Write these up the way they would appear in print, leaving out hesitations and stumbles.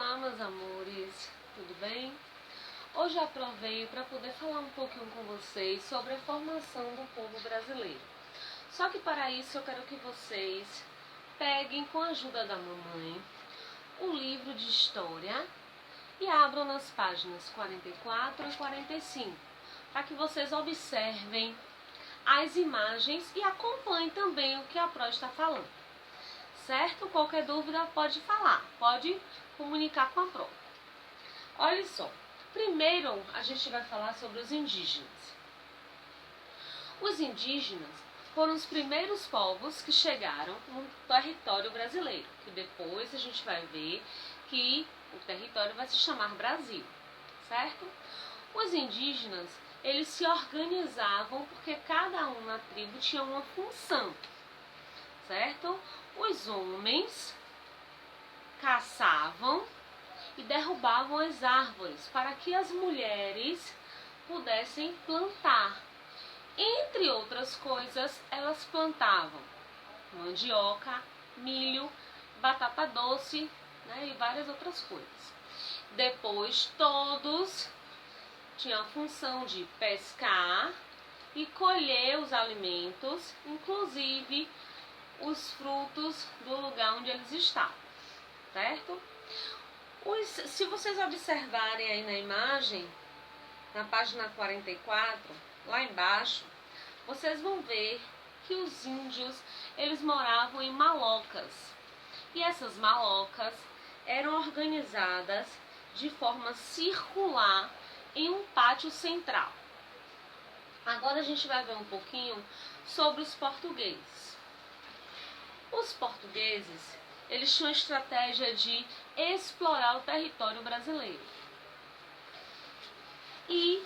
Olá, meus amores, tudo bem? Hoje eu aprovei para poder falar um pouquinho com vocês sobre a formação do povo brasileiro. Só que para isso eu quero que vocês peguem, com a ajuda da mamãe, um livro de história e abram nas páginas 44 e 45, para que vocês observem as imagens e acompanhem também o que a Pro está falando. Certo? Qualquer dúvida pode falar, pode comunicar com a Pro. Olha só, primeiro a gente vai falar sobre os indígenas. Os indígenas foram os primeiros povos que chegaram no território brasileiro, que depois a gente vai ver que o território vai se chamar Brasil, certo? Os indígenas, eles se organizavam porque cada um na tribo tinha uma função, certo? Os homens caçavam e derrubavam as árvores para que as mulheres pudessem plantar. Entre outras coisas, elas plantavam mandioca, milho, batata doce, né, e várias outras coisas. Depois, todos tinham a função de pescar e colher os alimentos, inclusive os frutos do lugar onde eles estavam, certo? Se vocês observarem aí na imagem, na página 44, lá embaixo, vocês vão ver que os índios, eles moravam em malocas. E essas malocas eram organizadas de forma circular em um pátio central. Agora a gente vai ver um pouquinho sobre os portugueses. Os portugueses, eles tinham a estratégia de explorar o território brasileiro. E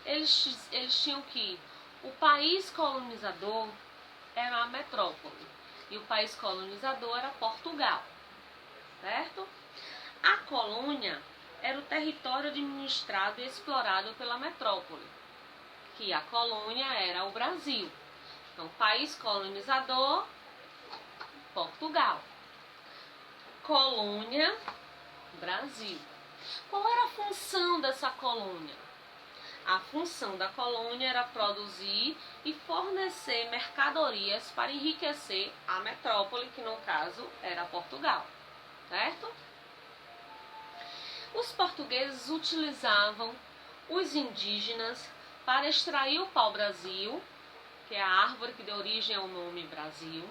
eles tinham que o país colonizador era a metrópole e o país colonizador era Portugal, certo? A colônia era o território administrado e explorado pela metrópole, que a colônia era o Brasil. Então, país colonizador, Portugal. Colônia, Brasil. Qual era a função dessa colônia? A função da colônia era produzir e fornecer mercadorias para enriquecer a metrópole, que no caso era Portugal, certo? Os portugueses utilizavam os indígenas para extrair o pau-brasil, que é a árvore que deu origem ao nome Brasil.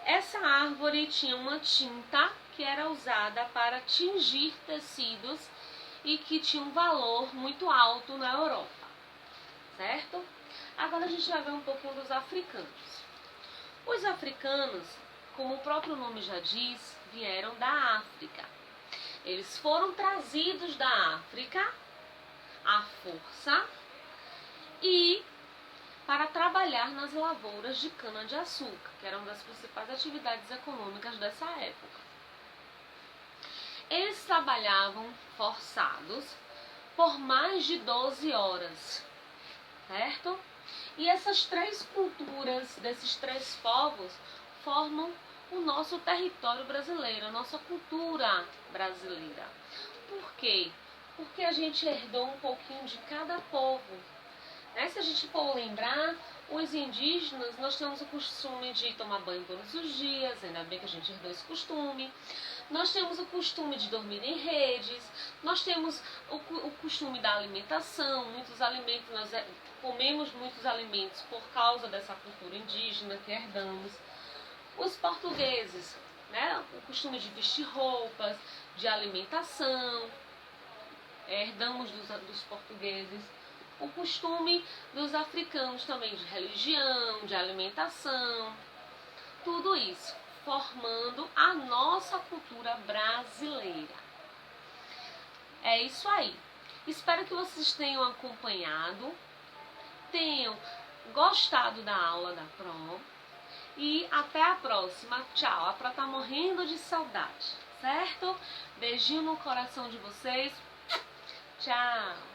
Essa árvore tinha uma tinta que era usada para tingir tecidos e que tinha um valor muito alto na Europa, certo? Agora a gente vai ver um pouquinho dos africanos. Os africanos, como o próprio nome já diz, vieram da África. Eles foram trazidos da África à força e para trabalhar nas lavouras de cana-de-açúcar, que eram das principais atividades econômicas dessa época. Eles trabalhavam forçados por mais de 12 horas, certo? E essas três culturas desses três povos formam o nosso território brasileiro, a nossa cultura brasileira. Por quê? Porque a gente herdou um pouquinho de cada povo. Se a gente for lembrar, os indígenas, nós temos o costume de tomar banho todos os dias, ainda bem que a gente herdou esse costume. Nós temos o costume de dormir em redes, nós temos o costume da alimentação, muitos alimentos, nós comemos muitos alimentos por causa dessa cultura indígena que herdamos. Os portugueses, né, o costume de vestir roupas, de alimentação, herdamos dos portugueses. O costume dos africanos também de religião, de alimentação, tudo isso formando a nossa cultura brasileira. É isso aí. Espero que vocês tenham acompanhado, tenham gostado da aula da Pro e até a próxima. Tchau. A Pro tá morrendo de saudade, certo? Beijinho no coração de vocês. Tchau.